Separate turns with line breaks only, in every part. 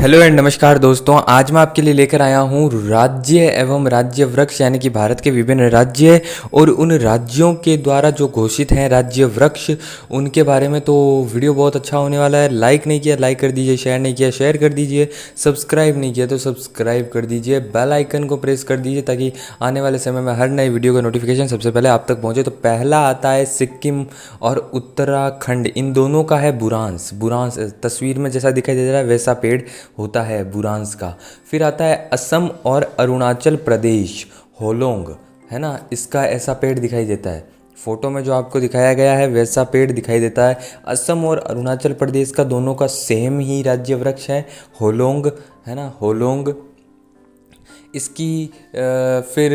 Hello and नमस्कार दोस्तों, आज मैं आपके लिए लेकर आया हूँ राज्य एवं राज्य वृक्ष यानी कि भारत के विभिन्न राज्य और उन राज्यों के द्वारा जो घोषित हैं राज्य वृक्ष, उनके बारे में। तो वीडियो बहुत अच्छा होने वाला है। लाइक नहीं किया लाइक कर दीजिए, शेयर नहीं किया शेयर कर दीजिए, सब्सक्राइब नहीं किया तो सब्सक्राइब कर दीजिए, बेल आइकन को प्रेस कर दीजिए ताकि आने वाले समय में हर नए वीडियो का नोटिफिकेशन सबसे पहले आप तक पहुँचे। तो पहला आता है सिक्किम और उत्तराखंड, इन दोनों का है बुरांस। बुरांस तस्वीर में जैसा दिखाई दे रहा है वैसा पेड़ होता है बुरांस का। फिर आता है असम और अरुणाचल प्रदेश, होलोंग, है ना, इसका ऐसा पेड़ दिखाई देता है। फोटो में जो आपको दिखाया गया है वैसा पेड़ दिखाई देता है। असम और अरुणाचल प्रदेश का दोनों का सेम ही राज्य वृक्ष है, होलोंग, है ना, होलोंग। इसकी फिर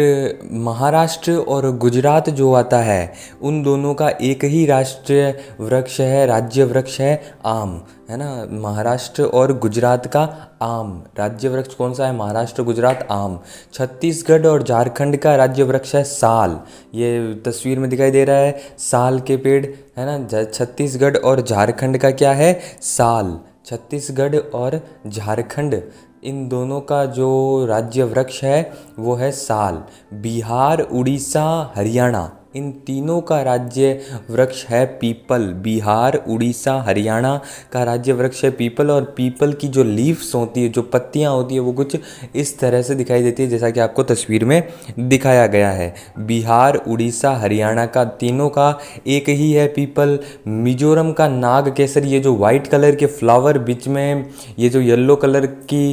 महाराष्ट्र और गुजरात जो आता है उन दोनों का एक ही राष्ट्रीय वृक्ष है, राज्य वृक्ष है आम, है ना। महाराष्ट्र और गुजरात का आम राज्य वृक्ष कौन सा है? महाराष्ट्र गुजरात आम। छत्तीसगढ़ और झारखंड का राज्य वृक्ष है साल। ये तस्वीर में दिखाई दे रहा है साल के पेड़, है ना। छत्तीसगढ़ और झारखंड का क्या है? साल। छत्तीसगढ़ और झारखंड इन दोनों का जो राज्य वृक्ष है वो है साल। बिहार, उड़ीसा, हरियाणा, इन तीनों का राज्य वृक्ष है पीपल। बिहार, उड़ीसा, हरियाणा का राज्य वृक्ष है पीपल। और पीपल की जो लीव्स होती है, जो पत्तियां होती है, वो कुछ इस तरह से दिखाई देती है जैसा कि आपको तस्वीर में दिखाया गया है। बिहार, उड़ीसा, हरियाणा का तीनों का एक ही है पीपल। मिजोरम का नाग केसर, ये जो वाइट कलर के फ्लावर बीच में ये जो येलो कलर की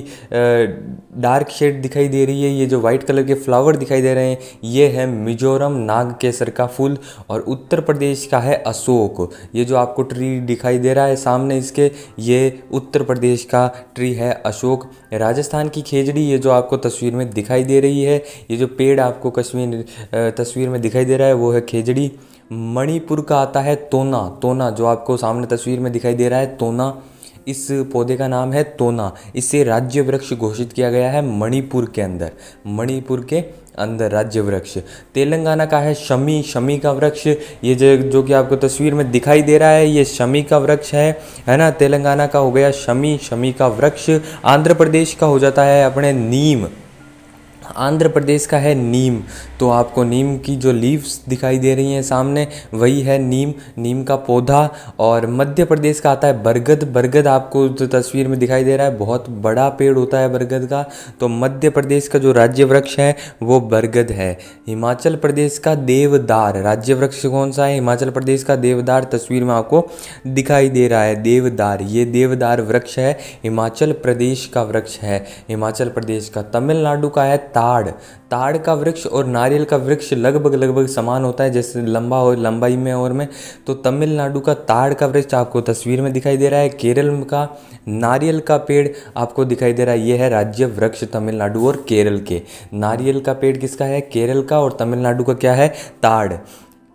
डार्क शेड दिखाई दे रही है, ये जो वाइट कलर के फ्लावर दिखाई दे रहे हैं, ये है मिजोरम नाग केसर का फूल। और उत्तर प्रदेश का है अशोक। ये जो आपको ट्री दिखाई दे रहा है सामने इसके, ये उत्तर प्रदेश का ट्री है अशोक। राजस्थान की खेजड़ी, ये जो आपको तस्वीर में दिखाई दे रही है, ये जो पेड़ आपको तस्वीर में दिखाई दे रहा है वो है खेजड़ी। मणिपुर का आता है तोना। तोना जो आपको सामने तस्वीर में दिखाई दे रहा है तोना, इस पौधे का नाम है तोना। इसे राज्य वृक्ष घोषित किया गया है मणिपुर के अंदर। मणिपुर के अंदर राज्य वृक्ष। तेलंगाना का है शमी। शमी का वृक्ष, ये जो कि आपको तस्वीर में दिखाई दे रहा है, ये शमी का वृक्ष है ना। तेलंगाना का हो गया शमी, शमी का वृक्ष। आंध्र प्रदेश का हो जाता है अपने नीम। आंध्र प्रदेश का है नीम। तो आपको नीम की जो लीव्स दिखाई दे रही हैं सामने, वही है नीम, नीम का पौधा। और मध्य प्रदेश का आता है बरगद। बरगद आपको जो तस्वीर में दिखाई दे रहा है बहुत बड़ा पेड़ होता है बरगद का। तो मध्य प्रदेश का जो राज्य वृक्ष है वो बरगद है। हिमाचल प्रदेश का देवदार, राज्य वृक्ष कौन सा है? हिमाचल प्रदेश का देवदार तस्वीर में आपको दिखाई दे रहा है देवदार। ये देवदार वृक्ष है, हिमाचल प्रदेश का वृक्ष है, हिमाचल प्रदेश का। तमिलनाडु का है ताड़। ताड़ का वृक्ष और नारियल का वृक्ष लगभग समान होता है, जैसे लंबा और लंबाई में और में। तो तमिलनाडु का ताड़ का वृक्ष आपको तस्वीर में दिखाई दे रहा है। केरल का नारियल का पेड़ आपको दिखाई दे रहा है, यह है राज्य वृक्ष तमिलनाडु और केरल के। नारियल का पेड़ किसका है? केरल का। और तमिलनाडु का क्या है? ताड़।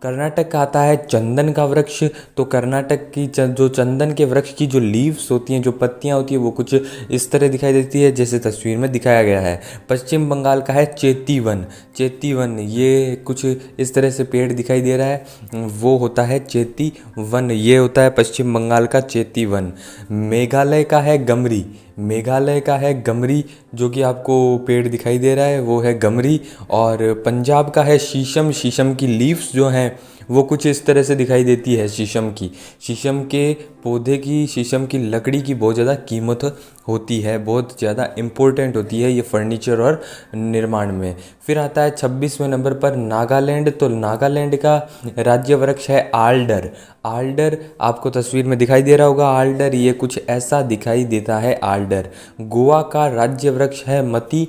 कर्नाटक का आता है चंदन का वृक्ष। तो कर्नाटक की जो चंदन के वृक्ष की जो लीव्स होती हैं, जो पत्तियां होती हैं, वो कुछ इस तरह दिखाई देती है जैसे तस्वीर में दिखाया गया है। पश्चिम बंगाल का है चेतीवन। चेतीवन, ये कुछ इस तरह से पेड़ दिखाई दे रहा है, वो होता है चेतीवन। ये होता है पश्चिम बंगाल का चेतीवन। मेघालय का है गमरी। मेघालय का है गमरी, जो कि आपको पेड़ दिखाई दे रहा है वो है गमरी। और पंजाब का है शीशम। शीशम की लीव्स जो हैं वो कुछ इस तरह से दिखाई देती है शीशम की। शीशम के पौधे की, शीशम की लकड़ी की बहुत ज़्यादा कीमत होती है, बहुत ज़्यादा इम्पोर्टेंट होती है ये फर्नीचर और निर्माण में। फिर आता है 26वें नंबर पर नागालैंड। तो नागालैंड का राज्य वृक्ष है आल्डर। आल्डर आपको तस्वीर में दिखाई दे रहा होगा, आल्डर ये कुछ ऐसा दिखाई देता है आल्डर। गोवा का राज्य वृक्ष है मती।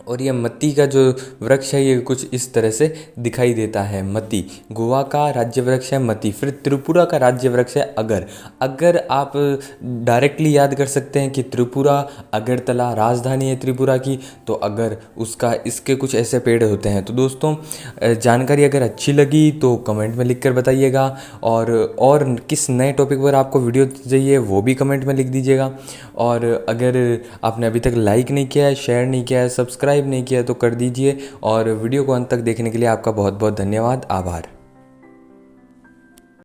और ये मती का जो वृक्ष है ये कुछ इस तरह से दिखाई देता है, मती। गोवा का राज्य वृक्ष है मती। फिर त्रिपुरा का राज्य वृक्ष है अगर। अगर आप डायरेक्टली याद कर सकते हैं कि त्रिपुरा, अगरतला राजधानी है त्रिपुरा की, तो अगर उसका इसके कुछ ऐसे पेड़ होते हैं। तो दोस्तों जानकारी अगर अच्छी लगी तो कमेंट में लिख कर बताइएगा। और किस नए टॉपिक पर आपको वीडियो चाहिए वो भी कमेंट में लिख दीजिएगा। और अगर आपने अभी तक लाइक नहीं किया है, शेयर नहीं किया है, सब्सक्राइब नहीं किया तो कर दीजिए। और वीडियो को अंत तक देखने के लिए आपका बहुत बहुत धन्यवाद, आभार।